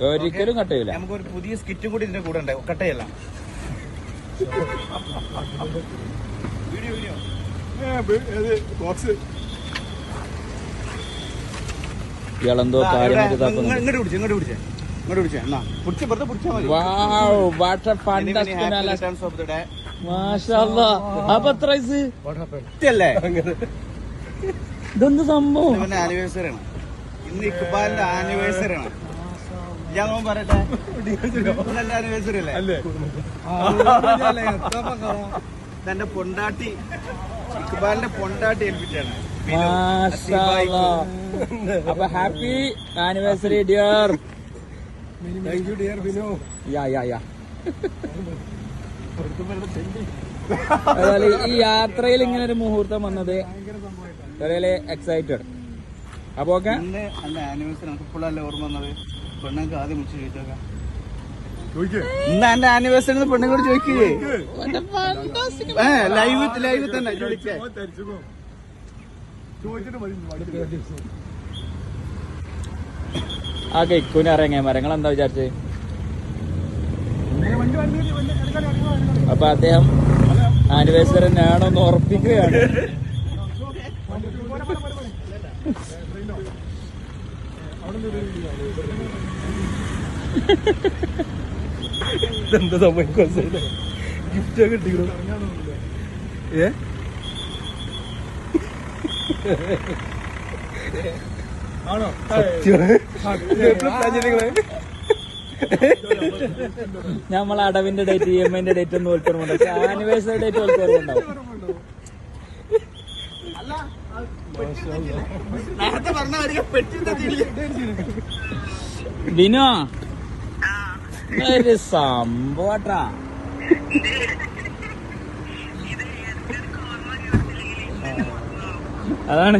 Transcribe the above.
ഒരിക്കലും കട്ട് ചെയ്യില്ല. നമുക്കൊരു പുതിയ സ്കിറ്റും കൂടി ഇതിന്റെ കൂടെ ഉണ്ട്. കട്ട് ചെയ്യല്ല. ഇയാളെന്തോ ഇതെന്ത് സംഭവം? ആനിവേഴ്സറി ആണ് ഇന്ന്. ഇക്ബാലിന്റെ ആനിവേഴ്സറി ആണ്. ഞാൻ പറയട്ടെ, എന്റെ ആനിവേഴ്സറി അല്ലേ? എന്റെ പൊണ്ടാട്ടി, ഇക്ബാലിന്റെ പൊണ്ടാട്ടി ഏൽപ്പിച്ചാണ്. അപ്പൊ ഹാപ്പി ആനിവേഴ്സറി ഡിയർ. അതുപോലെ ഈ യാത്രയിൽ ഇങ്ങനെ ഒരു മുഹൂർത്തം വന്നത് വളരെ എക്സൈറ്റഡ്. അപ്പൊ ഓക്കെ, എന്റെ ആനിവേഴ്സറി നമുക്ക് ഇപ്പോഴല്ലേ ഓർമ്മ വന്നത്? പെണ്ണുങ്ങൾക്ക് ആദ്യം വിളിച്ച് ചോദിച്ചോക്കാം. ഇന്ന് എന്റെ ആനിവേഴ്സറി പെണ്ണുങ്ങളോട് ചോദിക്കുകയെ. ലൈവ് തന്നെ ചോദിച്ചേ. ആ കേക്കൂന് അറിയാം മരങ്ങൾ എന്താ വിചാരിച്ചേ? അപ്പൊ അദ്ദേഹം ആനിവേഴ്സറി തന്നെയാണോ എന്ന് ഉറപ്പിക്കുകയാണ്. എന്താ സംഭവിക്കും? ഗിഫ്റ്റ് കിട്ടിയോ? നമ്മൾ അടവിന്റെ ഡേറ്റ്, EMI ഡേറ്റ് ഒന്നും ഓർക്കുന്നുണ്ട്. പക്ഷെ ആനിവേഴ്സറി ഡേറ്റ് ഓർക്കുന്നുണ്ടാവും. ബിനോ ഒരു സംഭവട്ടാ. അതാണ്